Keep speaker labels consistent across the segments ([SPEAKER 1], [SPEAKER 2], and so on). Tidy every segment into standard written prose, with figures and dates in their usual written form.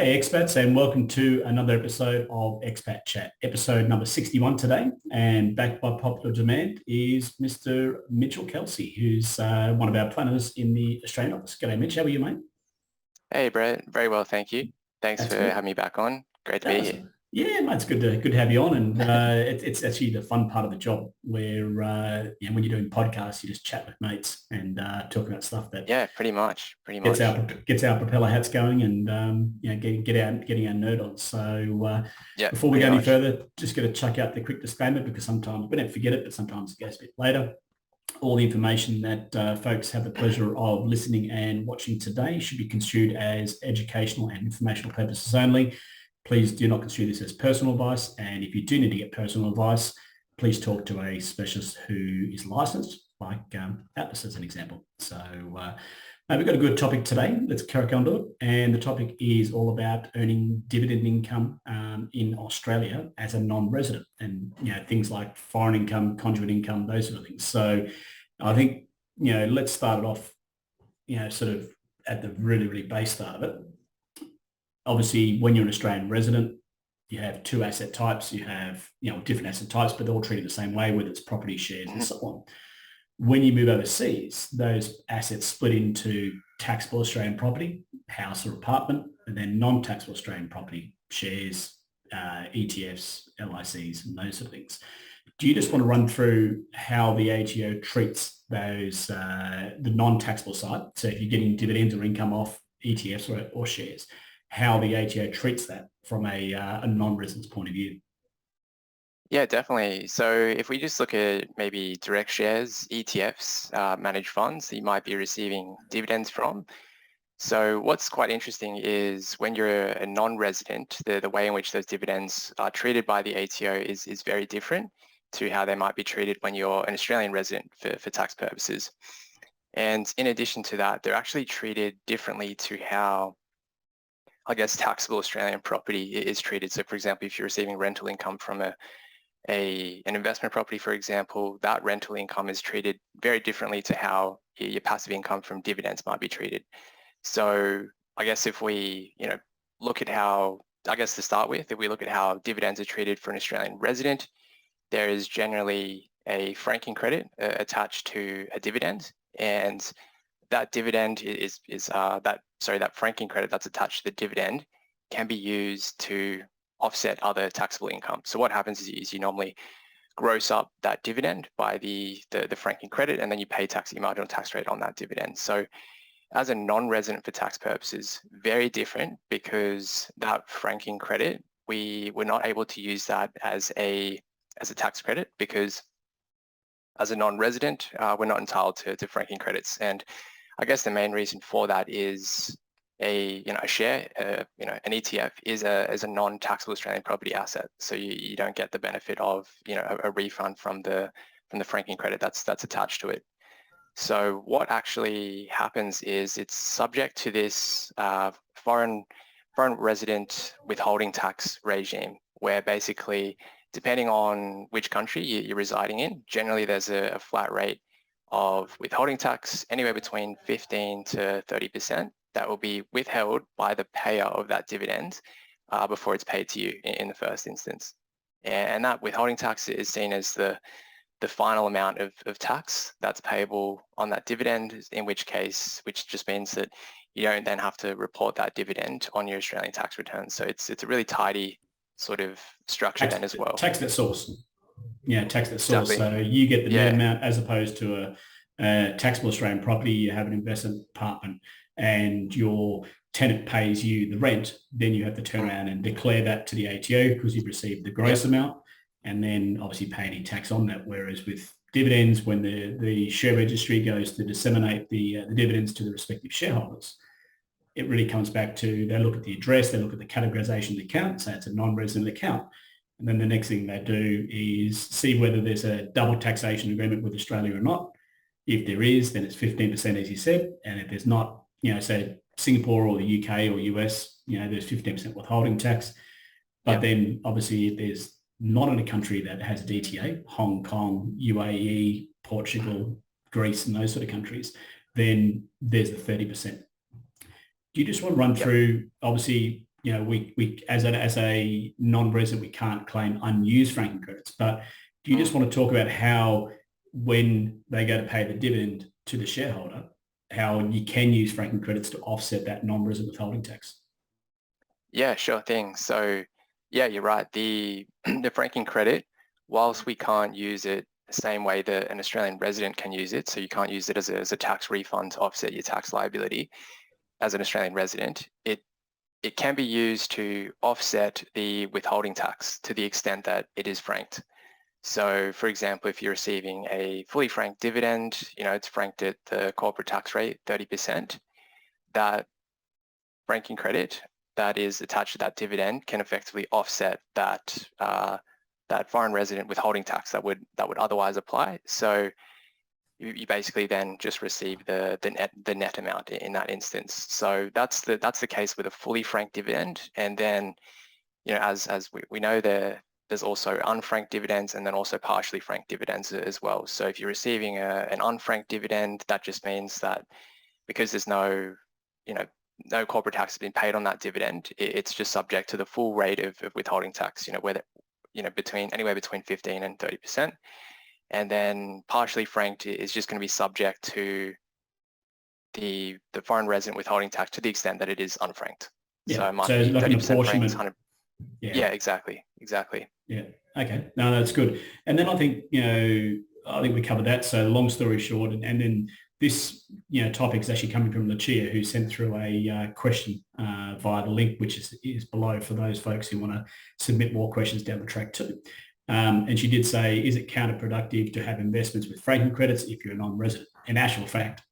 [SPEAKER 1] G'day expats and welcome to another episode of Expat Chat, episode number 61 today, and backed by popular demand is Mr. Mitchell Kelsey, who's one of our planners in the Australian office. G'day Mitch, how are you mate?
[SPEAKER 2] Hey Brett, very well, thank you. Thanks
[SPEAKER 1] That's
[SPEAKER 2] for
[SPEAKER 1] good.
[SPEAKER 2] having me back on. Great to be
[SPEAKER 1] That's,
[SPEAKER 2] here.
[SPEAKER 1] yeah, mate, it's good to have you on, and it's actually the fun part of the job where when you're doing podcasts, you just chat with mates and talk about stuff that
[SPEAKER 2] Yeah, pretty much.
[SPEAKER 1] gets our propeller hats going and getting our nerd on. So
[SPEAKER 2] Yeah,
[SPEAKER 1] before we go
[SPEAKER 2] pretty
[SPEAKER 1] any
[SPEAKER 2] much.
[SPEAKER 1] further, just going to chuck out the quick disclaimer because sometimes we don't forget it, but sometimes it goes a bit later. All the information that folks have the pleasure of listening and watching today should be construed as educational and informational purposes only. Please do not construe this as personal advice, and if you do need to get personal advice, please talk to a specialist who is licensed, like Atlas as an example. So we've got a good topic today. Let's crack on to it. And the topic is all about earning dividend income in Australia as a non-resident, and things like foreign income, conduit income, those sort of things. So I think let's start it off sort of at the really, really base start of it. Obviously, when you're an Australian resident, you have two asset types. You have different asset types, but they're all treated the same way, whether it's property, shares, and so on. When you move overseas, those assets split into taxable Australian property, house or apartment, and then non-taxable Australian property, shares, ETFs, LICs, and those sort of things. Do you just want to run through how the ATO treats those, the non-taxable side? So if you're getting dividends or income off ETFs or shares, how the ATO treats that from a non-resident's point of view?
[SPEAKER 2] Yeah, definitely. So if we just look at maybe direct shares, ETFs, managed funds that you might be receiving dividends from. So what's quite interesting is when you're a non-resident, the way in which those dividends are treated by the ATO is very different to how they might be treated when you're an Australian resident for tax purposes. And in addition to that, they're actually treated differently to how, I guess, taxable Australian property is treated. So for example, if you're receiving rental income from an investment property, for example, that rental income is treated very differently to how your passive income from dividends might be treated. So I guess if we, look at how, I guess to start with, if we look at how dividends are treated for an Australian resident, there is generally a franking credit attached to a dividend, and that dividend that franking credit that's attached to the dividend can be used to offset other taxable income. So what happens is you normally gross up that dividend by the franking credit, and then you pay tax at your marginal tax rate on that dividend. So as a non-resident for tax purposes, very different, because that franking credit, we were not able to use that as a tax credit, because as a non-resident, we're not entitled to franking credits. And I guess the main reason for that is a share, an ETF is a non-taxable Australian property asset. So you don't get the benefit of, a refund from the franking credit that's attached to it. So what actually happens is it's subject to this foreign resident withholding tax regime, where basically, depending on which country you're residing in, generally there's a flat rate of withholding tax, anywhere between 15 to 30%, that will be withheld by the payer of that dividend before it's paid to you in the first instance. And that withholding tax is seen as the final amount of tax that's payable on that dividend, which just means that you don't then have to report that dividend on your Australian tax return. So it's a really tidy sort of structure then as well.
[SPEAKER 1] Tax at source. Yeah, tax at source.
[SPEAKER 2] Exactly.
[SPEAKER 1] So you get the net amount as opposed to a taxable Australian property. You have an investment apartment and your tenant pays you the rent, then you have to turn around and declare that to the ATO because you've received the gross amount, and then obviously pay any tax on that. Whereas with dividends, when the share registry goes to disseminate the dividends to the respective shareholders, it really comes back to, they look at the address, they look at the categorization of the account, say it's a non-resident account. And then the next thing they do is see whether there's a double taxation agreement with Australia or not. If there is, then it's 15%, as you said. And if there's not, say Singapore or the UK or US, there's 15% withholding tax. But then obviously if there's not in a country that has a DTA, Hong Kong, UAE, Portugal, Greece, and those sort of countries, then there's the 30%. Do you just want to run through, obviously, we as a non-resident, we can't claim unused franking credits. But do you just want to talk about how, when they go to pay the dividend to the shareholder, how you can use franking credits to offset that non-resident withholding tax?
[SPEAKER 2] Yeah, sure thing. So yeah, you're right. The the franking credit, whilst we can't use it the same way that an Australian resident can use it, so you can't use it as a tax refund to offset your tax liability as an Australian resident, it can be used to offset the withholding tax to the extent that it is franked. So for example, if you're receiving a fully franked dividend, it's franked at the corporate tax rate, 30%, that franking credit that is attached to that dividend can effectively offset that that foreign resident withholding tax that would otherwise apply. So you basically then just receive the net amount in that instance. So that's the case with a fully franked dividend. And then as we know, there's also unfranked dividends and then also partially franked dividends as well. So if you're receiving an unfranked dividend, that just means that because there's no corporate tax has been paid on that dividend, it's just subject to the full rate of withholding tax, whether anywhere between 15 and 30%. And then partially franked is just going to be subject to the foreign resident withholding tax to the extent that it is unfranked.
[SPEAKER 1] Yeah.
[SPEAKER 2] So it might
[SPEAKER 1] So
[SPEAKER 2] be
[SPEAKER 1] like
[SPEAKER 2] 30% franked, 100.
[SPEAKER 1] Yeah,
[SPEAKER 2] exactly.
[SPEAKER 1] Yeah. Okay. No, that's good. And then I think we covered that. So long story short, and then this topic is actually coming from Lucia, who sent through a question via the link, which is below for those folks who want to submit more questions down the track too. And she did say, is it counterproductive to have investments with franking credits if you're a non-resident? In actual fact,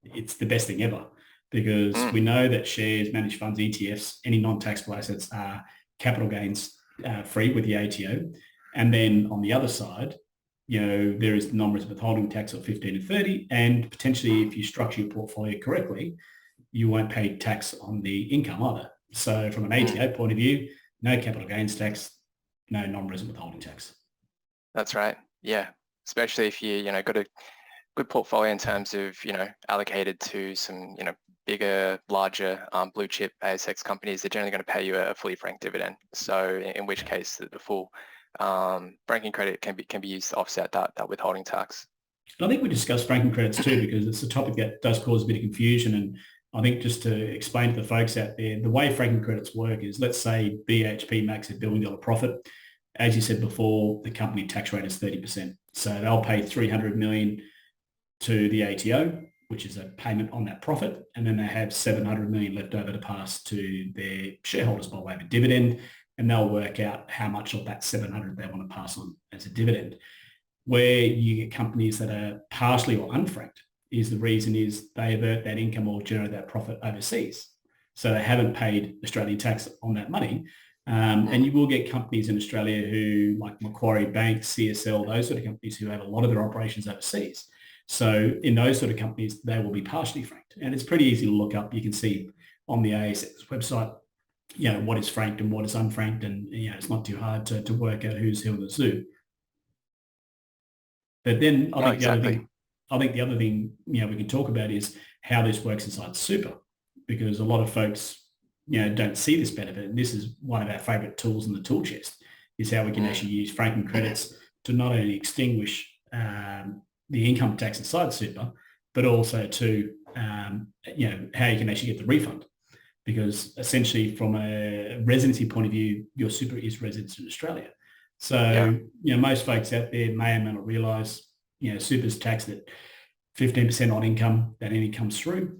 [SPEAKER 1] it's the best thing ever, because we know that shares, managed funds, ETFs, any non-taxable assets are capital gains free with the ATO. And then on the other side, there is the non-resident withholding tax of 15 and 30, and potentially if you structure your portfolio correctly, you won't pay tax on the income either. So from an ATO point of view, no capital gains tax, no non-resident withholding tax.
[SPEAKER 2] That's right. Yeah, especially if you got a good portfolio in terms of allocated to some bigger, larger blue chip ASX companies. They're generally going to pay you a fully franked dividend. So in which case the full franking credit can be used to offset that withholding tax.
[SPEAKER 1] And I think we discussed franking credits too, because it's a topic that does cause a bit of confusion. And I think just to explain to the folks out there, the way franking credits work is, let's say BHP makes $1 billion profit. As you said before, the company tax rate is 30%. So they'll pay $300 million to the ATO, which is a payment on that profit. And then they have $700 million left over to pass to their shareholders by way of a dividend. And they'll work out how much of that 700 they want to pass on as a dividend. Where you get companies that are partially or unfranked, is the reason is they avert that income or generate that profit overseas. So they haven't paid Australian tax on that money. And you will get companies in Australia who, like Macquarie Bank, CSL, those sort of companies who have a lot of their operations overseas. So in those sort of companies, they will be partially franked. And it's pretty easy to look up. You can see on the ASX website, what is franked and what is unfranked. And, it's not too hard to work out who's who in the zoo. But then I think the other thing, we can talk about is how this works inside super, because a lot of folks, don't see this benefit. And this is one of our favorite tools in the tool chest, is how we can actually use franking credits to not only extinguish the income tax inside super, but also to, how you can actually get the refund. Because essentially from a residency point of view, your super is residence in Australia. So, most folks out there may or may not realise, super's taxed at 15% on income that any comes through.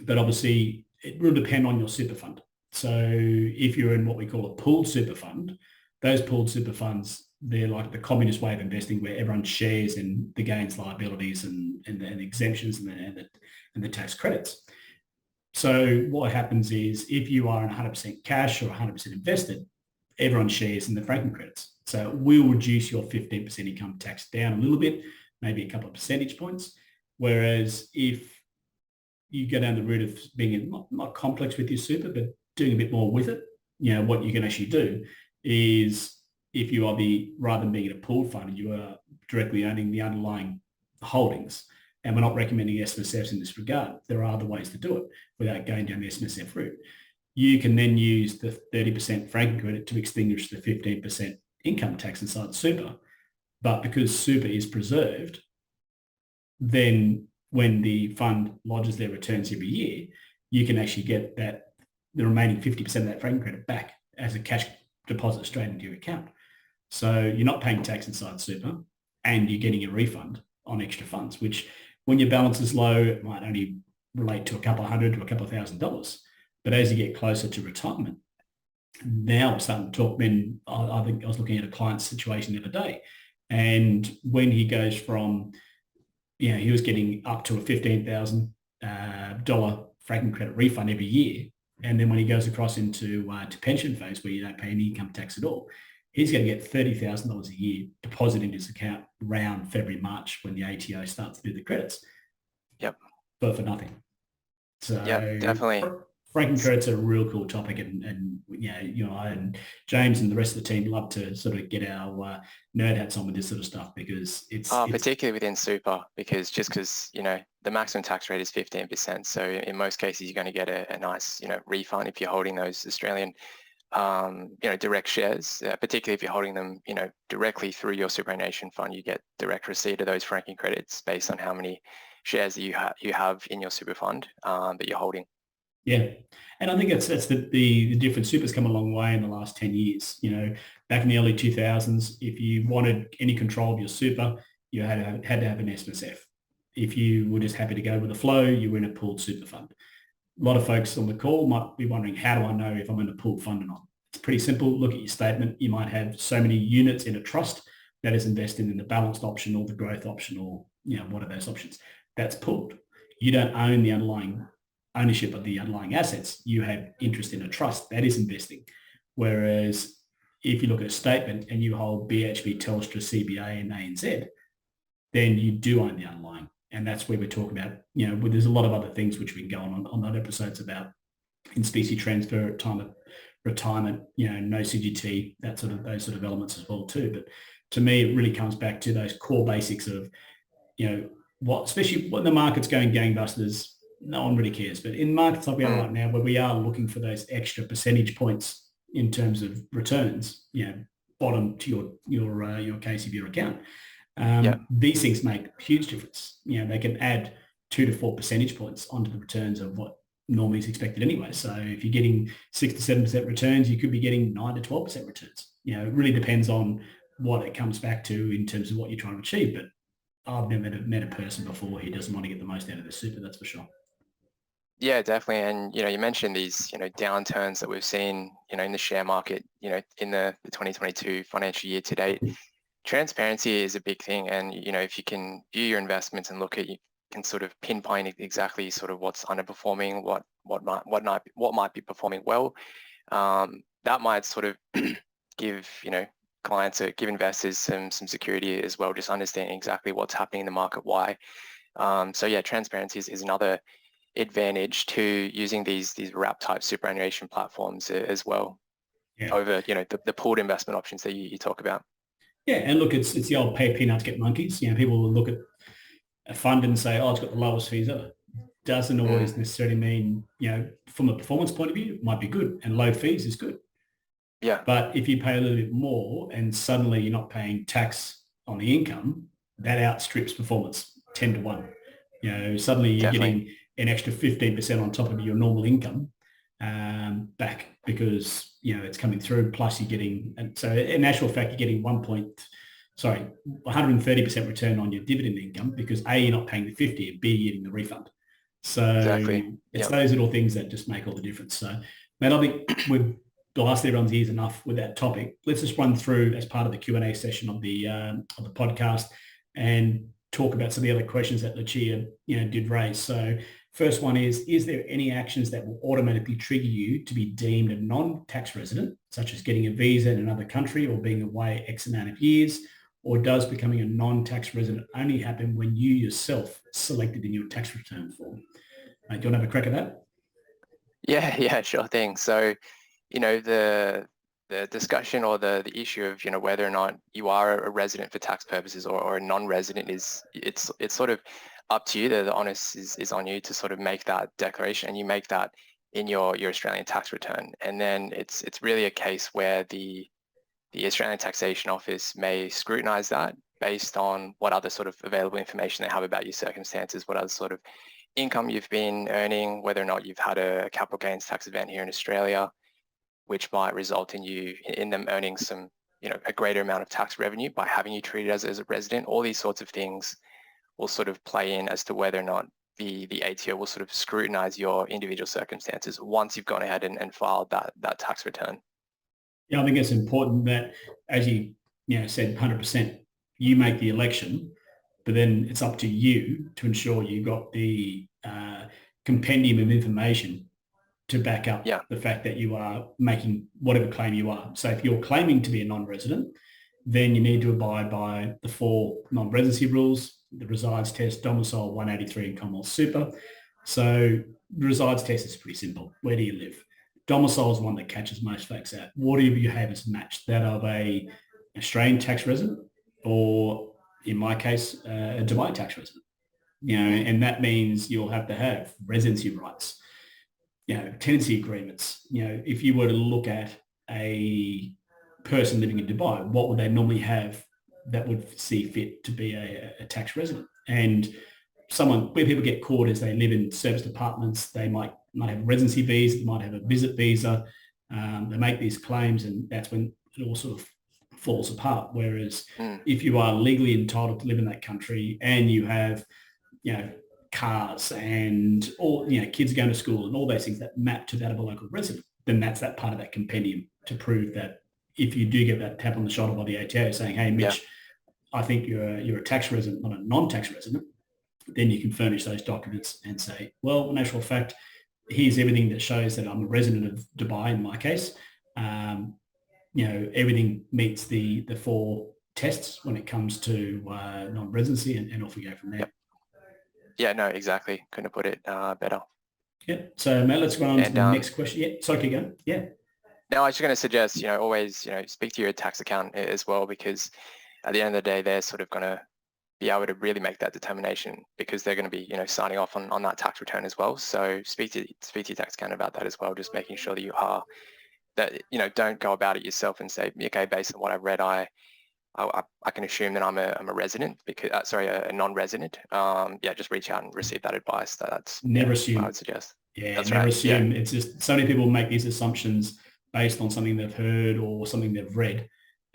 [SPEAKER 1] But obviously it will depend on your super fund. So if you're in what we call a pooled super fund, those pooled super funds, they're like the communist way of investing, where everyone shares in the gains, liabilities and exemptions and the tax credits. So what happens is, if you are in 100% cash or 100% invested, everyone shares in the franking credits. So it will reduce your 15% income tax down a little bit, maybe a couple of percentage points. Whereas if you go down the route of being not complex with your super, but doing a bit more with it, what you can actually do is, if you are rather than being in a pooled fund, you are directly owning the underlying holdings. And we're not recommending SMSFs in this regard. There are other ways to do it without going down the SMSF route. you can then use the 30% franking credit to extinguish the 15% income tax inside super. But because super is preserved, then when the fund lodges their returns every year, you can actually get the remaining 50% of that franking credit back as a cash deposit straight into your account. So you're not paying tax inside super and you're getting a refund on extra funds, which when your balance is low, it might only relate to a couple of hundred to a couple of $1,000s. But as you get closer to retirement, now we're starting to talk. Then I think I was looking at a client's situation the other day, and when he goes from, he was getting up to a $15,000 franking credit refund every year, and then when he goes across into to pension phase where you don't pay any income tax at all, he's going to get $30,000 a year deposited in his account around February, March when the ATO starts to do the credits.
[SPEAKER 2] Yep.
[SPEAKER 1] But for nothing. So
[SPEAKER 2] yeah, definitely.
[SPEAKER 1] Franking credits are a real cool topic, and I and James and the rest of the team love to sort of get our nerd hats on with this sort of stuff because it's
[SPEAKER 2] particularly within super, because the maximum tax rate is 15%. So in most cases, you're going to get a nice refund if you're holding those Australian direct shares, particularly if you're holding them directly through your superannuation fund. You get direct receipt of those franking credits based on how many shares that you have in your super fund that you're holding.
[SPEAKER 1] Yeah, and I think that's the difference. Super's come a long way in the last 10 years. Back in the early 2000s, if you wanted any control of your super, you had to have an SMSF. If you were just happy to go with the flow, you were in a pooled super fund. A lot of folks on the call might be wondering, how do I know if I'm in a pooled fund or not? It's pretty simple. Look at your statement. You might have so many units in a trust that is invested in the balanced option or the growth option, or what are those options? That's pooled. You don't own the underlying ownership of the underlying assets. You have interest in a trust that is investing. Whereas if you look at a statement and you hold BHP, Telstra, CBA and ANZ, then you do own the underlying. And that's where we're talking about, there's a lot of other things which we can go on other episodes about in specie transfer, time of retirement, no CGT, those sort of elements as well too. But to me, it really comes back to those core basics of, especially when the market's going gangbusters, no one really cares. But in markets like we are right now, where we are looking for those extra percentage points in terms of returns, bottom to your case of your account, these things make a huge difference. They can add 2 to 4 percentage points onto the returns of what normally is expected anyway. So if you're getting 6 to 7% returns, you could be getting 9 to 12% returns. It really depends on what it comes back to in terms of what you're trying to achieve. But I've never met a person before who doesn't want to get the most out of their super, that's for sure.
[SPEAKER 2] Yeah, definitely. And, you mentioned these, downturns that we've seen, in the share market, in the 2022 financial year to date. Transparency is a big thing. And, if you can view your investments and you can sort of pinpoint exactly sort of what's underperforming, what might be performing well, that might sort of give, clients, give investors some security as well, just understanding exactly what's happening in the market, why. So yeah, transparency is another advantage to using these wrap type superannuation platforms as well, over the pooled investment options that you talk about.
[SPEAKER 1] Yeah, and look, it's the old pay peanuts get monkeys. People will look at a fund and say, oh, it's got the lowest fees ever. Doesn't always necessarily mean, from a performance point of view, it might be good, and low fees is good.
[SPEAKER 2] Yeah.
[SPEAKER 1] But if you pay a little bit more and suddenly you're not paying tax on the income, that outstrips performance 10 to 1. Suddenly you're getting an extra 15% on top of your normal income back because, it's coming through. Plus you're getting, and so in actual fact, you're getting 130% return on your dividend income because A, you're not paying the 50 and B, you're getting the refund. So it's those little things that just make all the difference. So, mate, I think we've blasted everyone's ears enough with that topic. Let's just run through as part of the Q&A session of the podcast and talk about some of the other questions that Lucia, did raise. So first one is there any actions that will automatically trigger you to be deemed a non-tax resident, such as getting a visa in another country or being away X amount of years, or does becoming a non-tax resident only happen when you yourself selected in your tax return form? Do you want to have a crack at that?
[SPEAKER 2] Yeah, sure thing. So, the discussion or the issue of, whether or not you are a resident for tax purposes or a non-resident it's sort of up to you. The onus is on you to sort of make that declaration, and you make that in your Australian tax return. And then it's really a case where the Australian Taxation Office may scrutinise that based on what other sort of available information they have about your circumstances, what other sort of income you've been earning, whether or not you've had a capital gains tax event here in Australia, which might result in them earning some, a greater amount of tax revenue by having you treated as a resident. All these sorts of things will sort of play in as to whether or not the ATO will sort of scrutinise your individual circumstances once you've gone ahead and filed that tax return.
[SPEAKER 1] Yeah, I think it's important that, as you said, 100%, you make the election, but then it's up to you to ensure you got the compendium of information to back up the fact that you are making whatever claim you are. So if you're claiming to be a non-resident, then you need to abide by the 4 non-residency rules, the resides test, domicile, 183 and Commonwealth Super. So the resides test is pretty simple. Where do you live? Domicile is one that catches most folks out. Whatever you have is matched, that of a Australian tax resident or, in my case, a Dubai tax resident. And that means you'll have to have residency rights, tenancy agreements. If you were to look at a person living in Dubai, what would they normally have that would see fit to be a tax resident? And where people get caught is they live in serviced apartments, they might have a residency visa, they might have a visit visa, they make these claims, and that's when it all sort of falls apart. Whereas if you are legally entitled to live in that country and you have, cars and all, kids going to school and all those things that map to that of a local resident, then that's that part of that compendium to prove that if you do get that tap on the shoulder by the ATO saying, hey, Mitch, I think you're a tax resident, not a non-tax resident, then you can furnish those documents and say, well, in actual fact, here's everything that shows that I'm a resident of Dubai in my case. Everything meets the 4 tests when it comes to non-residency, and off we go from there.
[SPEAKER 2] Yeah, no, exactly. Couldn't have put it better.
[SPEAKER 1] Yeah. So, Matt, let's go on to the next question. Yeah. Sorry, keep going. Yeah.
[SPEAKER 2] No, I was just going to suggest, always, speak to your tax accountant as well, because at the end of the day, they're sort of going to be able to really make that determination, because they're going to be, signing off on that tax return as well. So speak to your tax accountant about that as well, just making sure that you are, that, don't go about it yourself and say, okay, based on what I've read, I can assume that I'm a resident, because a non-resident. Just reach out and receive that advice. That's
[SPEAKER 1] never assume.
[SPEAKER 2] What I would suggest.
[SPEAKER 1] Yeah,
[SPEAKER 2] that's
[SPEAKER 1] never
[SPEAKER 2] right.
[SPEAKER 1] assume.
[SPEAKER 2] Yeah.
[SPEAKER 1] It's just so many people make these assumptions based on something they've heard or something they've read,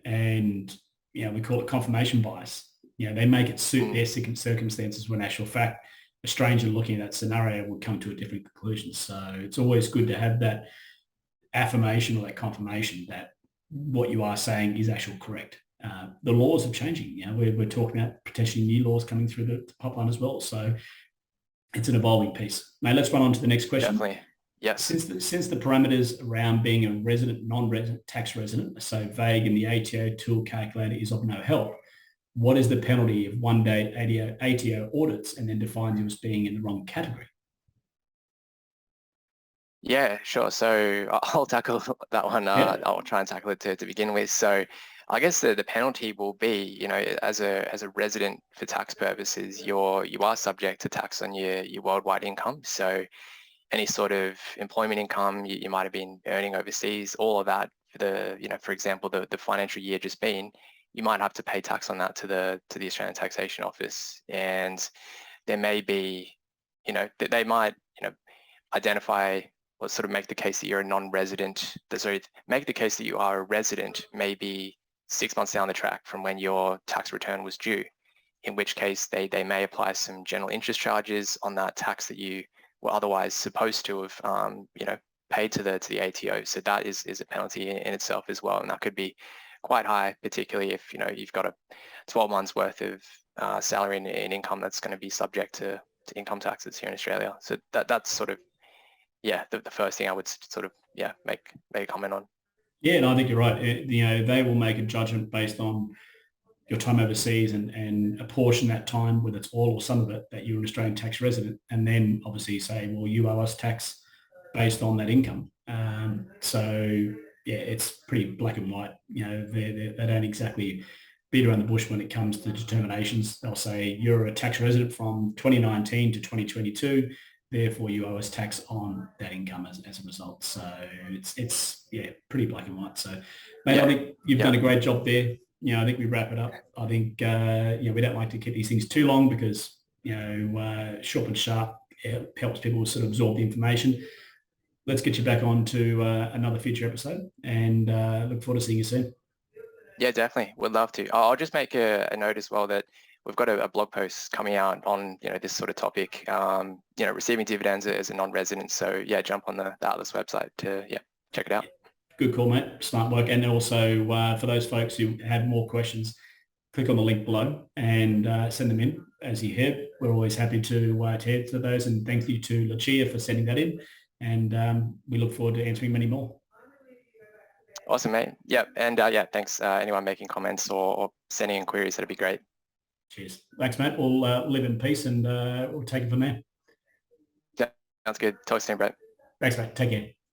[SPEAKER 1] and we call it confirmation bias. They make it suit their circumstances when, in actual fact, a stranger looking at that scenario would come to a different conclusion. So it's always good to have that affirmation or that confirmation that what you are saying is actually correct. The laws are changing. We're talking about potentially new laws coming through the pipeline as well. So it's an evolving piece. Now let's run on to the next question.
[SPEAKER 2] Definitely. Yes.
[SPEAKER 1] Since the parameters around being a resident, non-resident tax resident are so vague and the ATO tool calculator is of no help, what is the penalty if one day ATO audits and then defines you as being in the wrong category?
[SPEAKER 2] Yeah, sure. So I'll tackle that one. I'll try and tackle it to begin with. So I guess the penalty will be, as a resident for tax purposes, you are subject to tax on your worldwide income. So any sort of employment income you might have been earning overseas, all of that, for example, the financial year just been, you might have to pay tax on that to the Australian Taxation Office. And there may be, they might, identify or sort of make the case that you're a non-resident. Sorry, make the case that you are a resident maybe 6 months down the track from when your tax return was due, in which case they may apply some general interest charges on that tax that you were otherwise supposed to have, paid to the ATO. So that is a penalty in itself as well, and that could be quite high, particularly if you've got a 12 months worth of salary and income that's going to be subject to income taxes here in Australia. So that's sort of the first thing I would sort of make a comment on.
[SPEAKER 1] Yeah, and I think you're right. They will make a judgment based on your time overseas and apportion that time, whether it's all or some of it, that you're an Australian tax resident, and then obviously say, well, you owe us tax based on that income. It's pretty black and white. They don't exactly beat around the bush when it comes to determinations. They'll say you're a tax resident from 2019 to 2022. therefore you owe us tax on that income as a result. So it's yeah, pretty black and white. So, mate, I think you've done a great job there. I think we wrap it up. I think we don't like to keep these things too long because short and sharp, it helps people sort of absorb the information. Let's get you back on to another future episode, and look forward to seeing you soon.
[SPEAKER 2] Yeah, definitely. Would love to. I'll just make a note as well that we've got a blog post coming out on this sort of topic. Receiving dividends as a non-resident. So yeah, jump on the Atlas website to check it out.
[SPEAKER 1] Good call, mate. Smart work. And also for those folks who have more questions, click on the link below and send them in as you head. We're always happy to head to those. And thank you to Lucia for sending that in. And we look forward to answering many more.
[SPEAKER 2] Awesome, mate. Yep. And thanks anyone making comments or sending in queries. That'd be great.
[SPEAKER 1] Cheers. Thanks, mate. We'll live in peace and we'll take it from there.
[SPEAKER 2] Yeah, sounds good. Talk soon, Brett.
[SPEAKER 1] Thanks, mate. Take care.